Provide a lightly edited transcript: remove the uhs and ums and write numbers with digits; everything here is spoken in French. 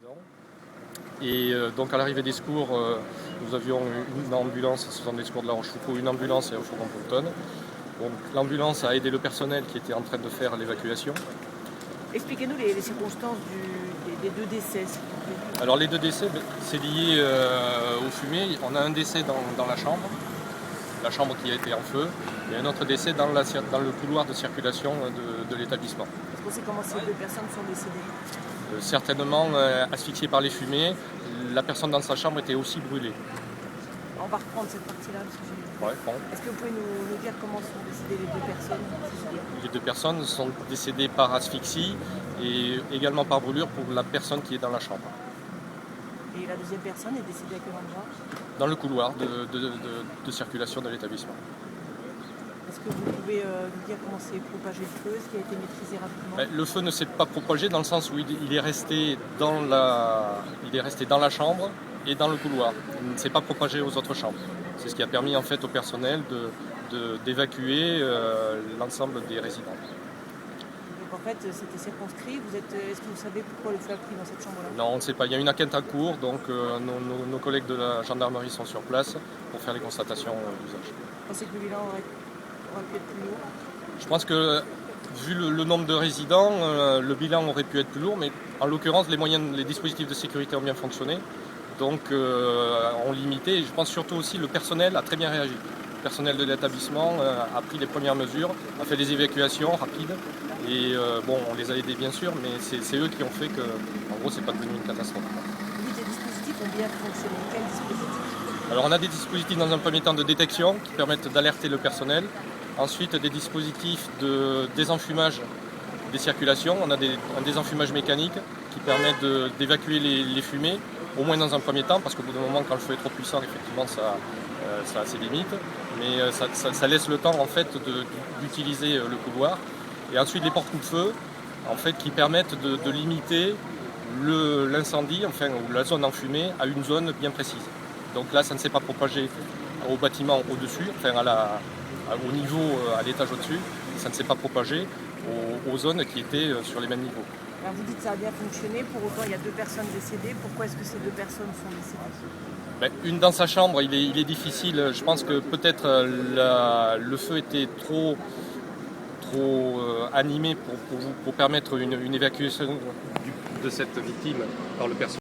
résident. Et donc à l'arrivée des secours, nous avions une ambulance, ce sont des secours de la Rochefoucauld, une ambulance et un fourgon Pompton. Donc l'ambulance a aidé le personnel qui était en train de faire l'évacuation. Expliquez-nous les circonstances des deux décès, s'il vous plaît. Alors les deux décès, c'est lié aux fumées. On a un décès dans la chambre qui a été en feu, et un autre décès dans le couloir de circulation de l'établissement. Est-ce qu'on sait comment ces deux personnes sont décédées? Certainement asphyxiées par les fumées. La personne dans sa chambre était aussi brûlée. On va reprendre cette partie-là. Ouais, bon. Est-ce que vous pouvez nous dire comment sont décédées les deux personnes? Les deux personnes sont décédées par asphyxie et également par brûlure pour la personne qui est dans la chambre. Et la deuxième personne est décédée à quel endroit? Dans le couloir de circulation de l'établissement. Est-ce que vous pouvez nous dire comment s'est propagé le feu? Est-ce qu'il a été maîtrisé rapidement? Le feu ne s'est pas propagé dans le sens où il est resté dans la chambre et dans le couloir. Il ne s'est pas propagé aux autres chambres. C'est ce qui a permis en fait au personnel d'évacuer l'ensemble des résidents. Donc en fait, c'était circonscrit. Est-ce que vous savez pourquoi le feu a pris dans cette chambre-là? Non, on ne sait pas. Il y a une enquête en cours, donc nos collègues de la gendarmerie sont sur place pour faire les constatations d'usage. Vous pensez que le bilan aurait pu être plus lourd? Je pense que, vu le nombre de résidents, le bilan aurait pu être plus lourd, mais en l'occurrence, les dispositifs de sécurité ont bien fonctionné, donc ont limité. Et je pense surtout aussi le personnel a très bien réagi. Le personnel de l'établissement a pris les premières mesures, a fait des évacuations rapides, et on les a aidés bien sûr, mais c'est eux qui ont fait que, en gros, c'est pas devenu une catastrophe. Vous dites que les dispositifs ont bien fonctionné. Quels dispositifs? Alors on a des dispositifs dans un premier temps de détection qui permettent d'alerter le personnel. Ensuite des dispositifs de désenfumage des circulations. On a un désenfumage mécanique qui permet d'évacuer les fumées, au moins dans un premier temps, parce qu'au bout d'un moment quand le feu est trop puissant, effectivement ça a ses limites. Mais ça laisse le temps en fait d'utiliser le couloir. Et ensuite les porte-coups de feu en fait, qui permettent de limiter l'incendie, enfin ou la zone enfumée, à une zone bien précise. Donc là, ça ne s'est pas propagé au bâtiment au-dessus, enfin au niveau, à l'étage au-dessus. Ça ne s'est pas propagé aux zones qui étaient sur les mêmes niveaux. Alors vous dites que ça a bien fonctionné, pour autant il y a deux personnes décédées. Pourquoi est-ce que ces deux personnes sont décédées? Une dans sa chambre, il est difficile. Je pense que peut-être le feu était trop animé pour permettre une évacuation de cette victime par le personnel.